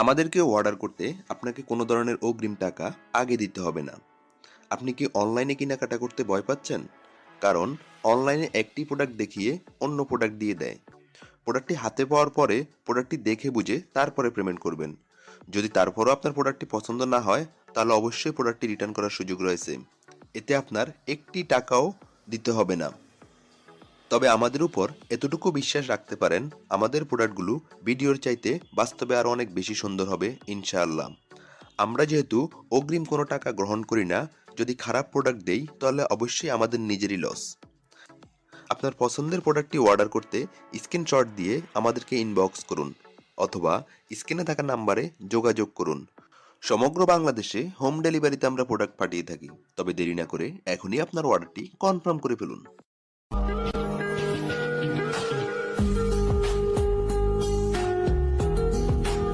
আমাদেরকে অর্ডার করতে আপনাকে কোনো ধরনের অগ্রিম টাকা আগে দিতে হবে না। আপনি কি অনলাইনে কেনাকাটা করতে ভয় পাচ্ছেন? কারণ অনলাইনে একটি প্রোডাক্ট দেখিয়ে অন্য প্রোডাক্ট দিয়ে দেয়। প্রোডাক্টটি হাতে পাওয়ার পরে প্রোডাক্টটি দেখে বুঝে তারপরে পেমেন্ট করবেন। যদি তারপরও আপনার প্রোডাক্টটি পছন্দ না হয়, তাহলে অবশ্যই প্রোডাক্টটি রিটার্ন করার সুযোগ রয়েছে। এতে আপনার একটি টাকাও দিতে হবে না। তবে আমাদের উপর এতটুকু বিশ্বাস রাখতে পারেন, আমাদের প্রোডাক্টগুলো ভিডিওর চাইতে বাস্তবে আরও অনেক বেশি সুন্দর হবে ইনশাআল্লাহ। আমরা যেহেতু অগ্রিম কোনো টাকা গ্রহণ করি না, যদি খারাপ প্রোডাক্ট দেই তাহলে অবশ্যই আমাদের নিজেরই লস। আপনার পছন্দের প্রোডাক্টটি অর্ডার করতে স্ক্রিনশট দিয়ে আমাদেরকে ইনবক্স করুন অথবা স্ক্রিনে থাকা নাম্বারে যোগাযোগ করুন। সমগ্র বাংলাদেশে হোম ডেলিভারিতে আমরা প্রোডাক্ট পাঠিয়ে থাকি। তবে দেরি না করে এখনই আপনার অর্ডারটি কনফার্ম করে ফেলুন।